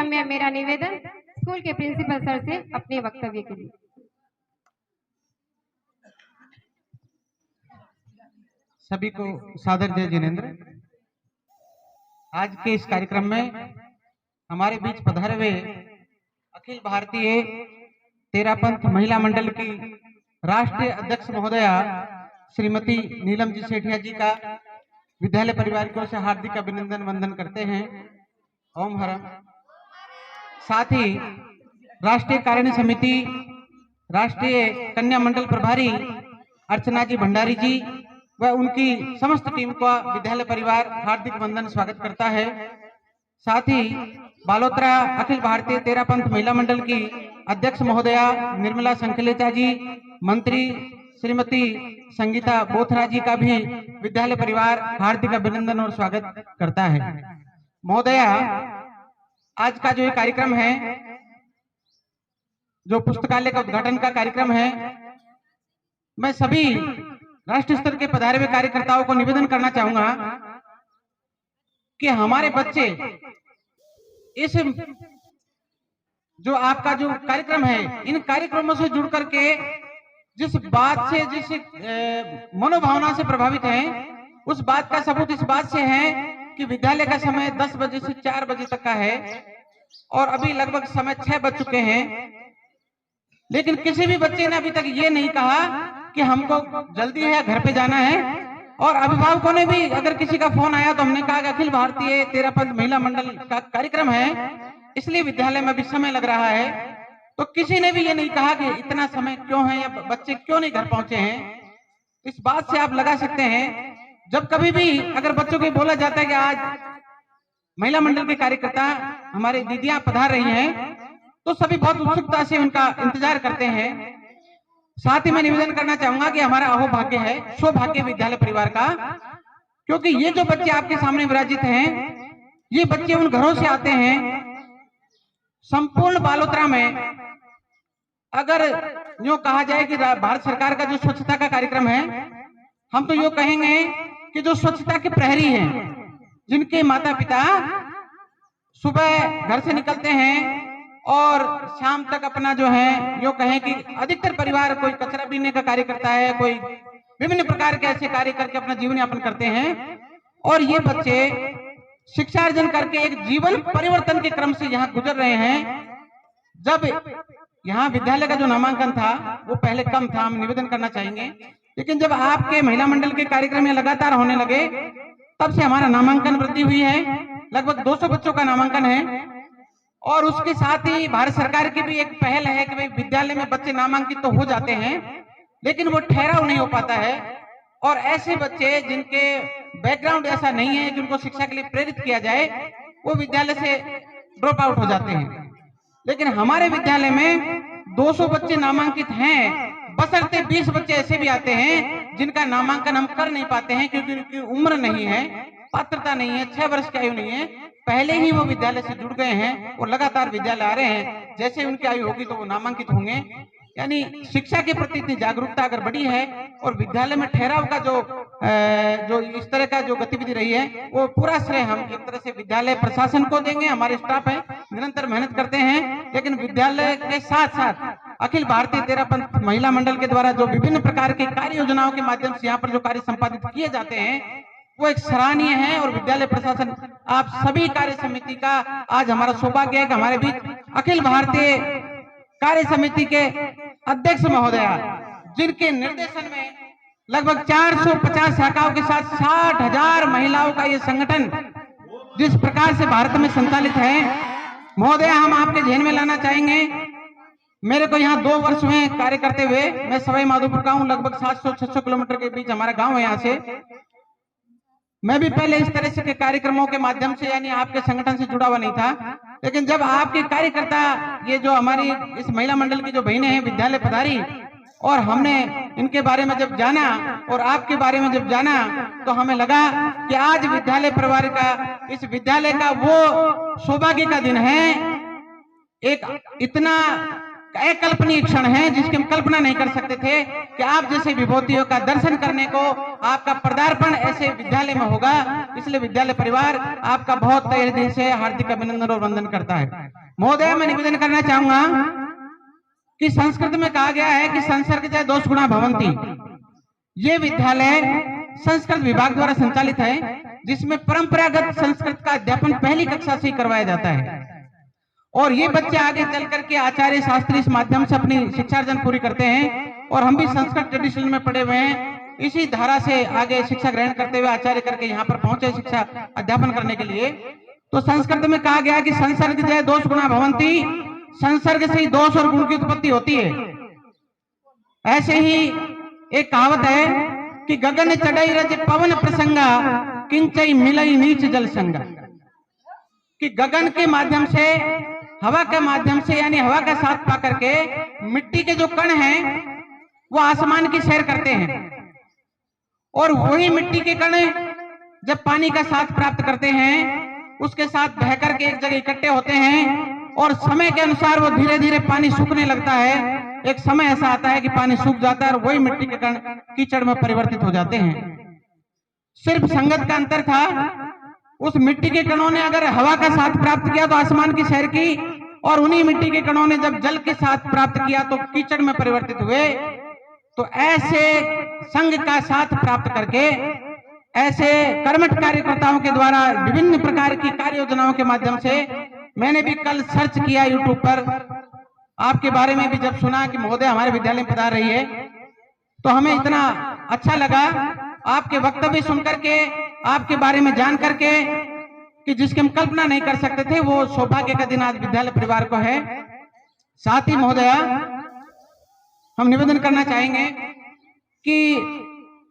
क्रम में मेरा निवेदन स्कूल के प्रिंसिपल सर से अपने वक्तव्य के लिए। सभी को सादर जय जिनेंद्र। आज के इस कार्यक्रम में हमारे बीच पधारे हुए अखिल भारतीय तेरापंथ महिला मंडल की राष्ट्रीय अध्यक्ष महोदया श्रीमती नीलम जी सेठिया जी का विद्यालय परिवार की ओर से हार्दिक अभिनंदन वंदन करते हैं। ओम हरम। साथ ही राष्ट्रीय कार्यकारिणी समिति राष्ट्रीय कन्या मंडल प्रभारी अर्चना जी भंडारी जी व उनकी समस्त टीम का विद्यालय परिवार हार्दिक वंदन स्वागत करता है। साथ ही बालोतरा अखिल भारतीय तेरापंथ महिला मंडल की अध्यक्ष महोदया निर्मला संखलेचा जी, मंत्री श्रीमती संगीता बोथरा जी का भी विद्यालय परिवार हार्दिक अभिनंदन और स्वागत करता है। महोदया, आज का जो ये कार्यक्रम है, जो पुस्तकालय का उद्घाटन का कार्यक्रम है, मैं सभी राष्ट्रीय स्तर के पधारे हुए कार्यकर्ताओं को निवेदन करना चाहूंगा कि हमारे बच्चे इस जो आपका जो कार्यक्रम है, इन कार्यक्रमों से जुड़ करके जिस बात से, जिस मनोभावना से प्रभावित हैं, उस बात का सबूत इस बात से है कि विद्यालय का समय 10 बजे से 4 बजे तक का है और अभी लगभग समय 6 बज चुके हैं। लेकिन किसी भी बच्चे ने अभी तक ये नहीं कहा कि हमको जल्दी है, घर पे जाना है। और अभिभावकों ने भी, अगर किसी का फोन आया तो हमने कहा कि अखिल भारतीय तेरापंथ महिला मंडल का कार्यक्रम है, इसलिए विद्यालय में अभी समय लग रहा है। तो किसी ने भी ये नहीं कहा कि इतना समय क्यों है या बच्चे क्यों नहीं घर पहुंचे हैं। इस बात से आप लगा सकते हैं, जब कभी भी अगर बच्चों को बोला जाता है कि आज महिला मंडल के कार्यकर्ता हमारी दीदियां पधार रही हैं, तो सभी बहुत उत्सुकता से उनका इंतजार करते हैं। साथ ही मैं निवेदन करना चाहूंगा कि हमारा अहोभाग्य है, सौभाग्य विद्यालय परिवार का, क्योंकि ये जो बच्चे आपके सामने विराजित हैं, ये बच्चे उन घरों से आते हैं। संपूर्ण बालोतरा में अगर यूं कहा जाए कि भारत सरकार का जो स्वच्छता का कार्यक्रम है, हम तो यूं कहेंगे कि जो स्वच्छता के प्रहरी हैं, जिनके माता पिता सुबह घर से निकलते हैं और शाम तक अपना जो है, यो कहें कि अधिकतर परिवार कोई कचरा बीनने का कार्य करता है, कोई विभिन्न प्रकार के ऐसे कार्य करके अपना जीवन यापन करते हैं। और ये बच्चे शिक्षा अर्जन करके एक जीवन परिवर्तन के क्रम से यहाँ गुजर रहे हैं। जब यहाँ विद्यालय का जो नामांकन था वो पहले कम था, हम निवेदन करना चाहेंगे, लेकिन जब आपके महिला मंडल के कार्यक्रम में लगातार होने लगे, तब से हमारा नामांकन वृद्धि हुई है। लगभग 200 बच्चों का नामांकन है। और उसके साथ ही भारत सरकार की भी एक पहल है कि भाई विद्यालय में बच्चे नामांकित तो हो जाते हैं, लेकिन वो ठहराव नहीं हो पाता है। और ऐसे बच्चे जिनके बैकग्राउंड ऐसा नहीं है जिनको शिक्षा के लिए प्रेरित किया जाए, वो विद्यालय से ड्रॉप आउट हो जाते हैं। लेकिन हमारे विद्यालय में 200 बच्चे नामांकित हैं, बशर्ते 20 बच्चे ऐसे भी आते हैं जिनका नामांकन हम कर नहीं पाते हैं, क्योंकि उनकी उम्र नहीं है, पात्रता नहीं है, 6 वर्ष की आयु नहीं है, पहले ही वो विद्यालय से जुड़ गए हैं और लगातार विद्यालय आ रहे हैं। जैसे उनकी आयु होगी तो वो नामांकित होंगे। यानी शिक्षा के प्रति इतनी जागरूकता अगर बढ़ी है और विद्यालय में ठहराव का जो इस तरह का जो गतिविधि रही है, वो पूरा श्रेय हम एक तरह से विद्यालय प्रशासन को देंगे। हमारे स्टाफ है, निरंतर मेहनत करते हैं, लेकिन विद्यालय के साथ साथ अखिल भारतीय तेरापंथ महिला मंडल के द्वारा जो विभिन्न प्रकार की कार्य योजनाओं के माध्यम से यहाँ पर जो कार्य संपादित किए जाते हैं, वो एक सराहनीय है। और विद्यालय प्रशासन, आप सभी कार्य समिति का आज हमारा सौभाग्य है कि हमारे बीच अखिल भारतीय कार्य समिति के अध्यक्ष महोदया, जिनके निर्देशन में लगभग 450 शाखाओं के साथ 60,000 महिलाओं का ये संगठन जिस प्रकार से भारत में संचालित है, महोदया हम आपके ध्यान में लाना चाहेंगे। मेरे को यहाँ 2 वर्ष में कार्य करते हुए, मैं सवाई माधोपुर का हूँ, लगभग 700-600 किलोमीटर के बीच हमारा गांव है यहाँ से। मैं भी पहले इस तरह से के कार्यक्रमों के माध्यम से, यानी आपके संगठन से जुड़ा हुआ नहीं था, लेकिन जब आपके कार्यकर्ता, ये जो हमारी इस महिला मंडल की जो बहनें हैं, विद्यालय पधारी और हमने इनके बारे में जब जाना और आपके बारे में जब जाना, तो हमें लगा कि आज विद्यालय परिवार का, इस विद्यालय का वो सौभाग्य का दिन है। एक इतना अकल्पनीय क्षण है जिसकी हम कल्पना नहीं कर सकते थे कि आप जैसे विभूतियों का दर्शन करने को आपका पदार्पण ऐसे विद्यालय में होगा। इसलिए विद्यालय परिवार आपका बहुत तहे दिल से हार्दिक अभिनंदन और वंदन करता है। महोदय, मैं निवेदन करना चाहूंगा कि संस्कृत में कहा गया है कि संसर्गजय दोष गुणा भवन्ति। ये विद्यालय संस्कृत विभाग द्वारा संचालित है, जिसमें परंपरागत संस्कृत का अध्यापन पहली कक्षा से ही करवाया जाता है और ये बच्चे आगे चल करके आचार्य शास्त्री इस माध्यम से अपनी शिक्षा अर्जन पूरी करते हैं। और हम भी संस्कृत ट्रेडिशन में पढ़े हुए हैं, इसी धारा से आगे शिक्षा ग्रहण करते हुए आचार्य करके यहाँ पर पहुंचे शिक्षा अध्यापन करने के लिए। तो संस्कृत में कहा गया कि संसर्ग जय दोष गुणा भवन्ति, संसर्ग से ही दोष और गुण की उत्पत्ति होती है। ऐसे ही एक कहावत है कि गगन चढ़ई रज पवन प्रसंगा, किंचई मिलई नीच जल संगा। कि गगन के माध्यम से, हवा के माध्यम से, यानी हवा का साथ पा करके मिट्टी के जो कण हैं वो आसमान की सैर करते हैं और वही मिट्टी के कण जब पानी का साथ प्राप्त करते हैं उसके साथ बह करके एक जगह इकट्ठे होते हैं और समय के अनुसार वो धीरे धीरे पानी सूखने लगता है। एक समय ऐसा आता है कि पानी सूख जाता है और वही मिट्टी के कण कीचड़ में परिवर्तित हो जाते हैं। सिर्फ संगत का अंतर था, उस मिट्टी के कणों ने अगर हवा का साथ प्राप्त किया तो आसमान की सैर की, और उन्हीं मिट्टी के कणों ने जब जल के साथ प्राप्त किया तो कीचड़ में परिवर्तित हुए। तो ऐसे संघ का साथ प्राप्त करके ऐसे कर्मठ कार्यकर्ताओं के द्वारा विभिन्न प्रकार की कार्य योजनाओं के माध्यम से, मैंने भी कल सर्च किया यूट्यूब पर, आपके बारे में भी जब सुना कि महोदय हमारे विद्यालय में पधार रही है तो हमें इतना अच्छा लगा आपके वक्तव्य सुन करके, आपके बारे में जान करके कि जिसकी हम कल्पना नहीं कर सकते थे। वो सौभाग्य का दिन आज विद्यालय परिवार को है। साथ ही महोदया, हम निवेदन करना चाहेंगे कि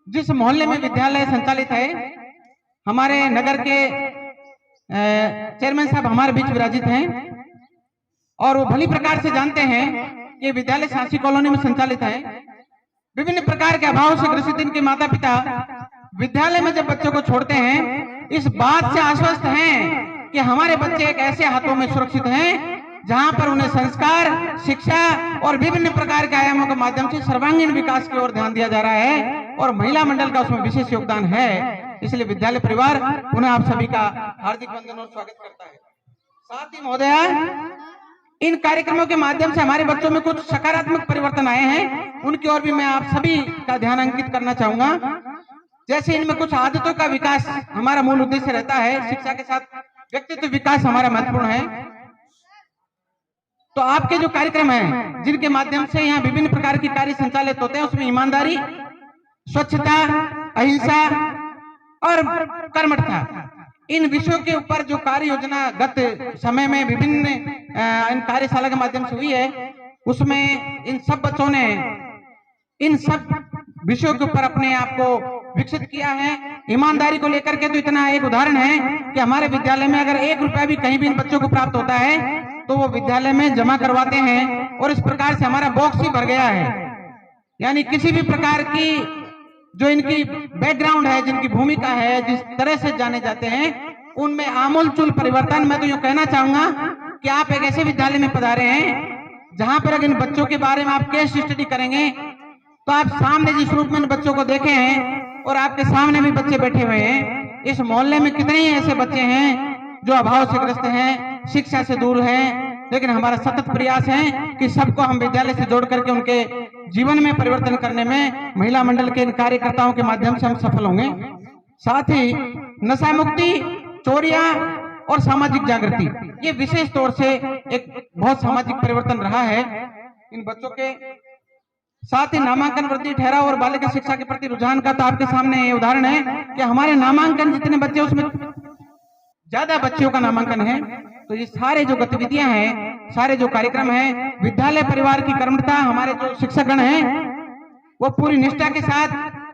जिस मोहल्ले में विद्यालय संचालित है, हमारे नगर के चेयरमैन साहब हमारे बीच विराजित हैं और वो भली प्रकार से जानते हैं कि विद्यालय सांसी कॉलोनी में संचालित है। विभिन्न प्रकार के अभाव से ग्रसित इनके माता पिता विद्यालय में जब बच्चों को छोड़ते हैं, इस बात से आश्वस्त हैं कि हमारे बच्चे एक ऐसे हाथों में सुरक्षित हैं जहां पर उन्हें संस्कार, शिक्षा और विभिन्न प्रकार के आयामों के माध्यम से सर्वांगीण विकास की ओर ध्यान दिया जा रहा है और महिला मंडल का उसमें विशेष योगदान है। इसलिए विद्यालय परिवार पुनः आप सभी का हार्दिक वंदन और स्वागत करता है। साथ ही महोदया, इन कार्यक्रमों के माध्यम से हमारे बच्चों में कुछ सकारात्मक परिवर्तन आए हैं, उनकी ओर भी मैं आप सभी का ध्यान अंकित करना चाहूंगा। जैसे इनमें कुछ आदतों का विकास हमारा मूल उद्देश्य रहता है, शिक्षा के साथ व्यक्तित्व विकास हमारा महत्वपूर्ण है। तो आपके जो कार्यक्रम हैं, जिनके माध्यम से यहाँ विभिन्न प्रकार के कार्य संचालित होते हैं, उसमें ईमानदारी, स्वच्छता, अहिंसा और कर्मठता, इन विषयों के ऊपर जो कार्य योजना गत समय में विभिन्न इन कार्यशाला के माध्यम से हुई है, उसमें इन सब बच्चों ने इन सब विषयों के ऊपर अपने आप को विकसित किया है। ईमानदारी को लेकर के तो इतना एक उदाहरण है कि हमारे विद्यालय में अगर 1 रुपया भी कहीं भी इन बच्चों को प्राप्त होता है तो वो विद्यालय में जमा करवाते हैं और इस प्रकार से हमारा बॉक्स ही भर गया है। यानी किसी भी प्रकार की जो इनकी बैकग्राउंड है, जिनकी भूमिका है, जिस तरह से जाने जाते हैं, उनमें आमूलचूल परिवर्तन। मैं तो यूं कहना चाहूंगा कि आप एक ऐसे विद्यालय में पधारे हैं जहां पर अगर इन बच्चों के बारे में आप केस स्टडी करेंगे तो आप सामने जिस रूप में इन बच्चों को देखे हैं और आपके सामने भी बच्चे बैठे हुए हैं, इस मोहल्ले में कितने ही ऐसे बच्चे हैं जो अभाव से ग्रस्त हैं, शिक्षा से दूर हैं, लेकिन हमारा सतत प्रयास है कि सबको हम विद्यालय से जोड़ करके उनके जीवन में परिवर्तन करने में महिला मंडल के इन कार्यकर्ताओं के माध्यम से हम सफल होंगे। साथ ही नशा मुक्ति, चोरियां और सामाजिक जागृति, ये विशेष तौर से एक बहुत सामाजिक परिवर्तन रहा है इन बच्चों के। साथ ही नामांकन वृद्धि, ठहराव और बालिका शिक्षा के प्रति रुझान का तो आपके सामने ये उदाहरण है कि हमारे नामांकन जितने बच्चे, उसमें ज्यादा बच्चियों का नामांकन है। तो ये सारे जो गतिविधियां हैं, सारे जो कार्यक्रम हैं, विद्यालय परिवार की कर्मठता, हमारे जो शिक्षकगण हैं वो पूरी निष्ठा के साथ,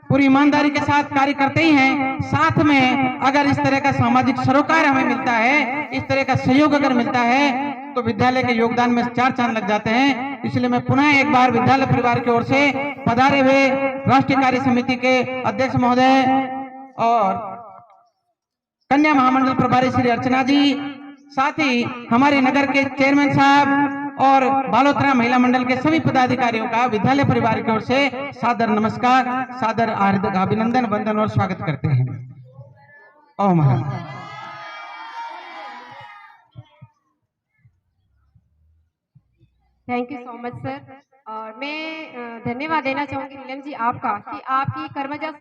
पूरी ईमानदारी के साथ कार्य करते ही हैं। साथ में अगर इस तरह का सामाजिक सरोकार हमें मिलता है, इस तरह का सहयोग अगर मिलता है, तो विद्यालय के योगदान में 4 चांद लग जाते हैं। इसलिए मैं पुनः एक बार विद्यालय परिवार की ओर से पधारे हुए राष्ट्रीय कार्य समिति के अध्यक्ष महोदय और कन्या महामंडल प्रभारी श्री अर्चना जी, साथ ही हमारे नगर के चेयरमैन साहब और बालोतरा महिला मंडल के सभी पदाधिकारियों का विद्यालय परिवार की ओर से सादर नमस्कार, सादर हार्दिक अभिनंदन, वंदन और स्वागत करते हैं। ओ महाराज। Thank you so much sir. और मैं धन्यवाद देना चाहूंगी नीलम जी आपका कि आपकी कर्मजा